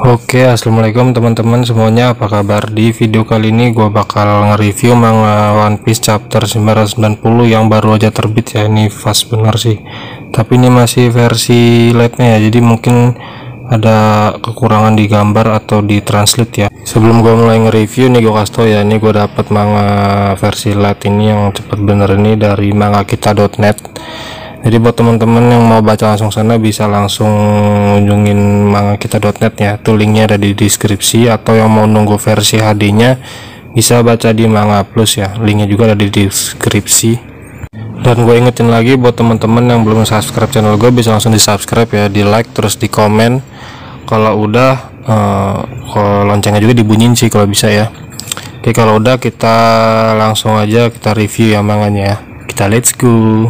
Oke, assalamualaikum teman-teman semuanya, apa kabar? Di video kali ini gue bakal nge-review manga One Piece chapter 990 yang baru aja terbit ya. Ini fast bener sih, tapi ini masih versi lightnya ya, jadi mungkin ada kekurangan di gambar atau di translate ya. Sebelum gue mulai nge-review nih, gue kasih tau ya, ini gue dapat manga versi light ini yang cepet bener ini dari mangakita.net. Jadi buat teman-teman yang mau baca langsung sana bisa langsung kunjungin mangakita.net ya, tuh linknya ada di deskripsi. Atau yang mau nunggu versi HD nya bisa baca di Manga Plus ya, linknya juga ada di deskripsi. Dan gue ingetin lagi buat teman-teman yang belum subscribe channel gue, bisa langsung di subscribe ya, di like terus di komen. Kalau udah kalau loncengnya juga dibunyiin sih kalau bisa ya. Oke, kalau udah kita langsung aja kita review ya manganya ya, kita let's go.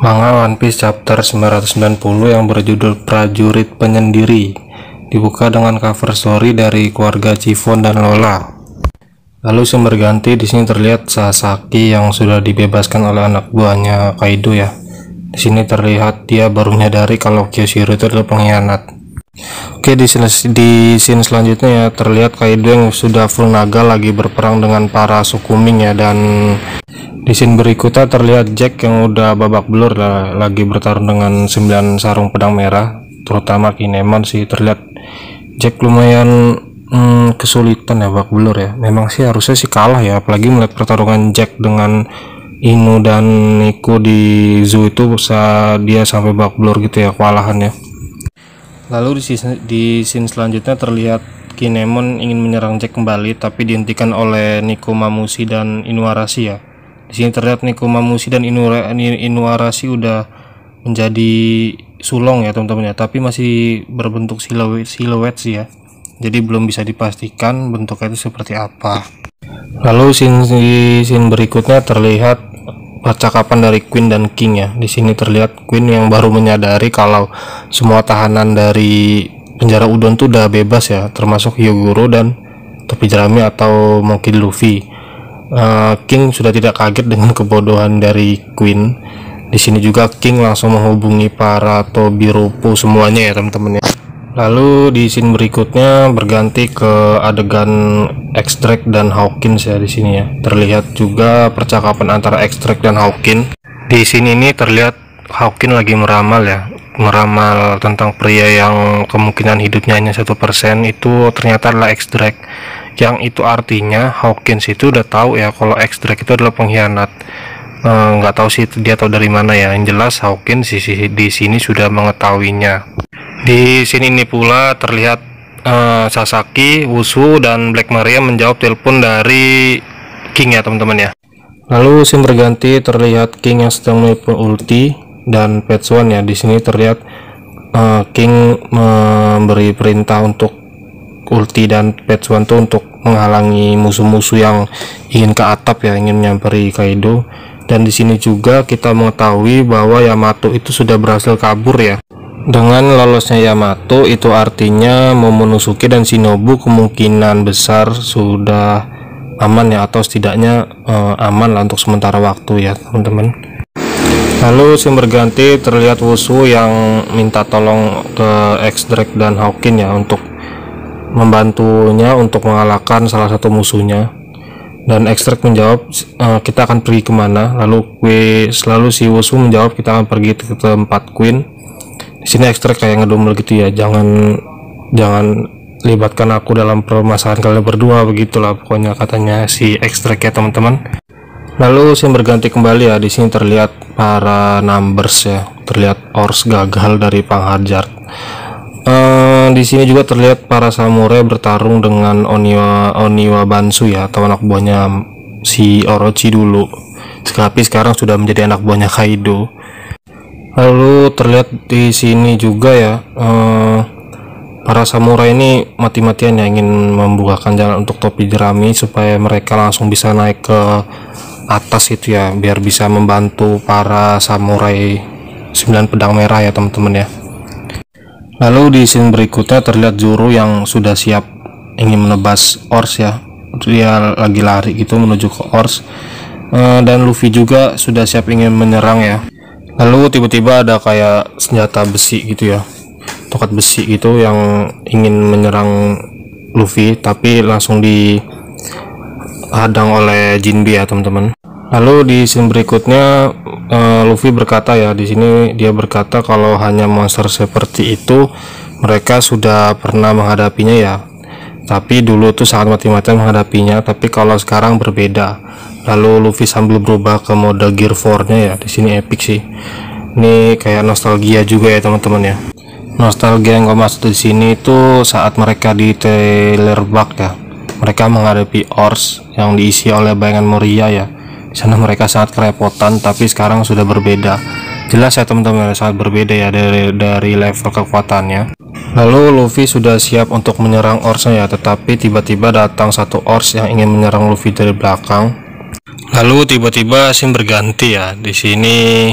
Manga One Piece chapter 990 yang berjudul Prajurit Penyendiri dibuka dengan cover story dari keluarga Chiffon dan Lola. Lalu sumber ganti di sini terlihat Sasaki yang sudah dibebaskan oleh anak buahnya Kaido ya. Di sini terlihat dia baru menyadari kalau Kyoshiro itu adalah pengkhianat. Oke, di scene selanjutnya ya terlihat Kaido yang sudah full naga lagi berperang dengan para suku Ming ya, dan di scene berikutnya terlihat Jack yang udah babak belur lagi bertarung dengan 9 sarung pedang merah, terutama Kinemon sih. Terlihat Jack lumayan kesulitan ya babak belur ya. Memang sih harusnya sih kalah ya, apalagi melihat pertarungan Jack dengan Inu dan Nico di zoo itu bisa dia sampai babak belur gitu ya, kewalahan ya. Lalu di scene selanjutnya terlihat Kinemon ingin menyerang Jack kembali tapi dihentikan oleh Nekomamushi dan Inuarashi ya. Di sini terlihat Nekomamushi dan Inuarashi udah menjadi sulong ya teman-teman ya, tapi masih berbentuk siluet sih ya. Jadi belum bisa dipastikan bentuknya itu seperti apa. Lalu scene berikutnya terlihat percakapan dari Queen dan King ya. Di sini terlihat Queen yang baru menyadari kalau semua tahanan dari penjara Udon tuh udah bebas ya, termasuk Hyogoro dan topi jerami atau mungkin Luffy. King sudah tidak kaget dengan kebodohan dari Queen. Di sini juga King langsung menghubungi para Tobiropo semuanya ya teman-teman ya. Lalu di scene berikutnya berganti ke adegan Extract dan Hawkins ya. Di sini ya terlihat juga percakapan antara Extract dan Hawkins. Di sini ini terlihat Hawkins lagi meramal ya, meramal tentang pria yang kemungkinan hidupnya hanya 1%, itu ternyata adalah Extract. Yang itu artinya Hawkins itu udah tahu ya kalau Extract itu adalah pengkhianat. Nggak tahu sih dia tahu dari mana ya, yang jelas Hawkins di sini sudah mengetahuinya. Di sini ini pula terlihat Sasaki, Wusu, dan Black Maria menjawab telepon dari King ya teman-teman ya. Lalu scene berganti terlihat King yang sedang menelpon ulti dan Petsuan ya. Di sini terlihat King memberi perintah untuk ulti dan Petsuan tuh untuk menghalangi musuh-musuh yang ingin ke atap ya, ingin menyamperin Kaido. Dan di sini juga kita mengetahui bahwa Yamato itu sudah berhasil kabur ya. Dengan lolosnya Yamato itu artinya Momonosuke dan Shinobu kemungkinan besar sudah aman ya, atau setidaknya aman lah untuk sementara waktu ya teman-teman. Lalu scene berganti terlihat Wusu yang minta tolong ke Extract dan Hawkins ya untuk membantunya untuk mengalahkan salah satu musuhnya. Dan Extract menjawab kita akan pergi kemana. Lalu si Wusu menjawab kita akan pergi ke tempat Queen. Di sini Extract kayak ngedumel gitu ya, jangan libatkan aku dalam permasalahan kalian berdua, begitulah pokoknya katanya si Extract ya teman-teman. Lalu scene berganti kembali ya. Di sini terlihat para numbers ya, terlihat Ors gagal dari Pangharjar. Di sini juga terlihat para samurai bertarung dengan Oniwa Bansu ya, atau anak buahnya si Orochi dulu, tapi sekarang sudah menjadi anak buahnya Kaido. Lalu terlihat di sini juga ya para samurai ini mati-matian ya, ingin membukakan jalan untuk topi jerami supaya mereka langsung bisa naik ke atas itu ya, biar bisa membantu para samurai 9 pedang merah ya teman-teman ya. Lalu di scene berikutnya terlihat Zoro yang sudah siap ingin menebas Ors ya. dia lagi lari gitu menuju ke Ors. Dan Luffy juga sudah siap ingin menyerang ya. Lalu tiba-tiba ada kayak senjata besi gitu ya, tongkat besi gitu yang ingin menyerang Luffy, tapi langsung dihadang oleh Jinbe ya teman-teman. Lalu di scene berikutnya Luffy berkata ya, di sini dia berkata kalau hanya monster seperti itu mereka sudah pernah menghadapinya ya, tapi dulu tuh sangat mati-matian menghadapinya, tapi kalau sekarang berbeda. Lalu Luffy sambil berubah ke mode Gear 4-nya ya. Di sini epic sih. Ini kayak nostalgia juga ya teman-teman ya. Nostalgia yang gue maksud di sini itu saat mereka di Thriller Bark ya. Mereka menghadapi Ors yang diisi oleh bayangan Moria ya. Di sana mereka sangat kerepotan, tapi sekarang sudah berbeda. Jelas ya teman-teman, sangat berbeda ya dari level kekuatannya. Lalu Luffy sudah siap untuk menyerang Orsnya ya, tetapi tiba-tiba datang satu Ors yang ingin menyerang Luffy dari belakang. Lalu tiba-tiba scene berganti ya. Di sini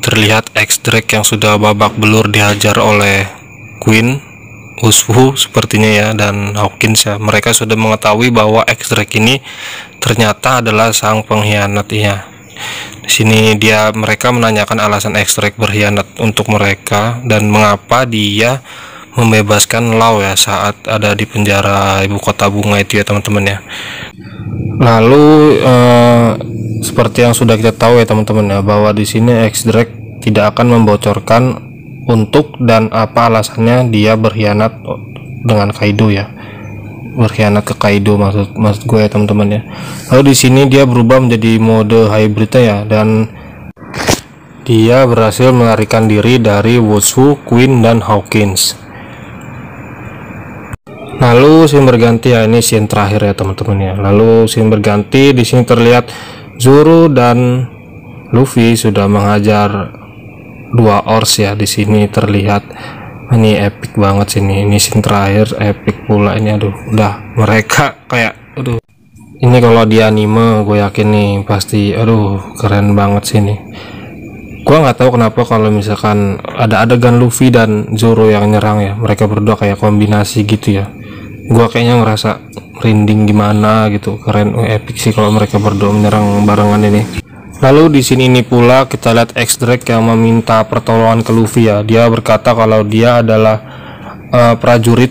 terlihat X-Drake yang sudah babak belur dihajar oleh Queen, Usopp sepertinya ya, dan Hawkins ya. Mereka sudah mengetahui bahwa X-Drake ini ternyata adalah sang pengkhianat ya. Di sini mereka menanyakan alasan X-Drake berkhianat untuk mereka dan mengapa dia membebaskan Law ya saat ada di penjara ibu kota bunga itu ya teman-teman ya. Lalu seperti yang sudah kita tahu ya teman-teman ya, bahwa di sini X-Drake tidak akan membocorkan untuk dan apa alasannya dia berkhianat dengan Kaido ya. Berkhianat ke Kaido maksud gue ya teman-teman ya. Lalu di sini dia berubah menjadi mode hybridnya ya, dan dia berhasil melarikan diri dari Usopp, Queen dan Hawkins. Lalu scene berganti ya, ini scene terakhir ya teman-teman ya. Lalu scene berganti, di sini terlihat Zoro dan Luffy sudah menghajar dua Ors ya. Di sini terlihat ini epic banget sini. Ini scene terakhir epic pula ini. Aduh, udah mereka kayak aduh. Ini kalau di anime gue yakin nih pasti aduh keren banget sini. Gua nggak tahu kenapa kalau misalkan ada adegan Luffy dan Zoro yang nyerang ya, mereka berdua kayak kombinasi gitu ya. Gua kayaknya ngerasa merinding gimana gitu, keren, epic sih kalau mereka berdua menyerang barengan ini. Lalu di sini ini pula kita lihat X-Drake yang meminta pertolongan ke Luffy ya. Dia berkata kalau dia adalah prajurit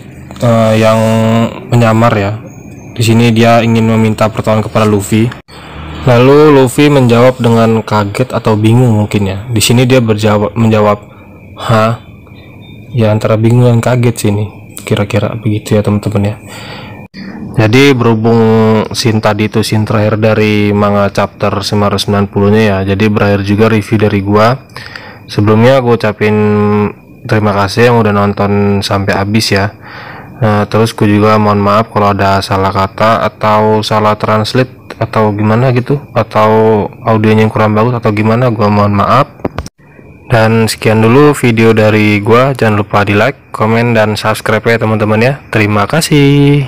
yang menyamar ya. Di sini dia ingin meminta pertolongan kepada Luffy. Lalu Luffy menjawab dengan kaget atau bingung mungkin ya. Di sini dia menjawab, "Hah?" Ya antara bingung dan kaget sini. Kira-kira begitu ya teman-teman ya. Jadi berhubung scene tadi itu scene terakhir dari manga chapter 990-nya ya. Jadi berakhir juga review dari gua. Sebelumnya gue ucapin terima kasih yang udah nonton sampai habis ya. Terus gue juga mohon maaf kalau ada salah kata atau salah translate atau gimana gitu, atau audionya yang kurang bagus atau gimana, gue mohon maaf. Dan sekian dulu video dari gue, jangan lupa di like, komen, dan subscribe ya teman-teman ya. Terima kasih.